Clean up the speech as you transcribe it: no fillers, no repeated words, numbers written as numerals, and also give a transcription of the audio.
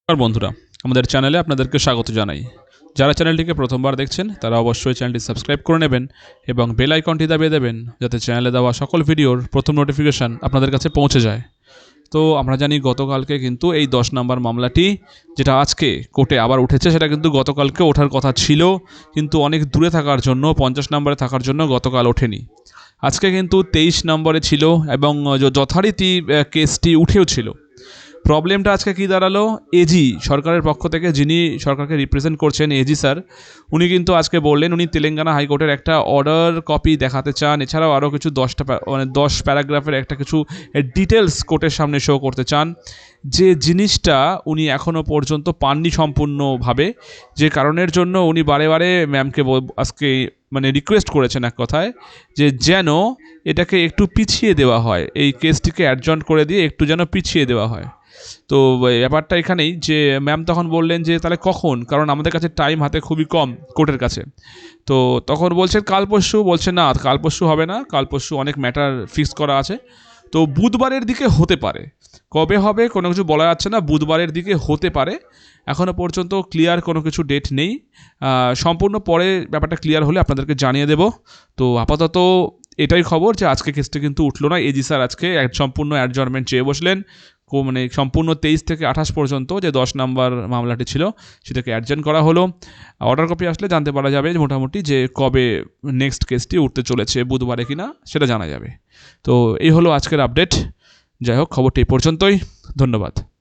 আর বন্ধুরা, আমাদের চ্যানেলে আপনাদেরকে স্বাগত জানাই। যারা চ্যানেলটিকে প্রথমবার দেখছেন তারা অবশ্যই চ্যানেলটি সাবস্ক্রাইব করে নেবেন এবং বেল আইকনটি দাবিয়ে দেবেন, যাতে চ্যানেলে দেওয়া সকল ভিডিওর প্রথম নোটিফিকেশান আপনাদের কাছে পৌঁছে যায়। তো আমরা জানি গতকালকে কিন্তু এই 10 নম্বর মামলাটি, যেটা আজকে কোর্টে আবার উঠেছে, সেটা কিন্তু গতকালকে ওঠার কথা ছিল, কিন্তু অনেক দূরে থাকার জন্য, 50 নম্বরে থাকার জন্য গতকাল ওঠেনি। আজকে কিন্তু 23 নম্বরে ছিল এবং যথারীতি কেসটি উঠেও ছিল। প্রবলেমটা আজকে কী দাঁড়ালো, এজি সরকারের পক্ষ থেকে, যিনি সরকারকে রিপ্রেজেন্ট করছেন, এজি স্যার, উনি কিন্তু আজকে বললেন উনি তেলেঙ্গানা হাইকোর্টের একটা অর্ডার কপি দেখাতে চান, এছাড়াও আরও কিছু 10 প্যারাগ্রাফের একটা কিছু ডিটেলস কোর্টের সামনে শো করতে চান, যে জিনিসটা উনি এখনও পর্যন্ত পাননি সম্পূর্ণভাবে, যে কারণের জন্য উনি বারে বারে ম্যামকে আজকে রিকোয়েস্ট করেছেন এক কথায়, যে যেন এটাকে একটু পিছিয়ে দেওয়া হয়, এই কেসটিকে অ্যাডজন্ট করে দিয়ে একটু যেন পিছিয়ে দেওয়া হয়। তো ব্যাপারটা এখানেই যে ম্যাম তখন বললেন যে তাহলে কখন, কারণ আমাদের কাছে টাইম হাতে খুবই কম কোর্টের কাছে। তো তখন বলছেন কাল পরশু, বলছে না কাল পরশু হবে না, কাল পরশু অনেক ম্যাটার ফিক্স করা আছে, তো বুধবারের দিকে হতে পারে। কবে হবে কোনো কিছু বলা যাচ্ছে না, বুধবারের দিকে হতে পারে। এখনও পর্যন্ত ক্লিয়ার কোনো কিছু ডেট নেই। সম্পূর্ণ পরে ব্যাপারটা ক্লিয়ার হলে আপনাদেরকে জানিয়ে দেব। তো আপাতত এটাই খবর যে আজকে কেসটা কিন্তু উঠলো না। এজি স্যার আজকে সম্পূর্ণ অ্যাডজর্নমেন্ট চেয়ে বসলেন, সম্পূর্ণ 23 থেকে 28 পর্যন্ত যে 10 নম্বর মামলাটি ছিল সেটাকে অ্যাডজেন্ট করা হলো। অর্ডার কপি আসলে জানতে পারা যাবে মোটামুটি যে কবে নেক্সট কেসটি উঠতে চলেছে, বুধবারে কিনা সেটা জানা যাবে। তো এই হলো আজকের আপডেট। যাই হোক, খবরটি এই পর্যন্তই। ধন্যবাদ।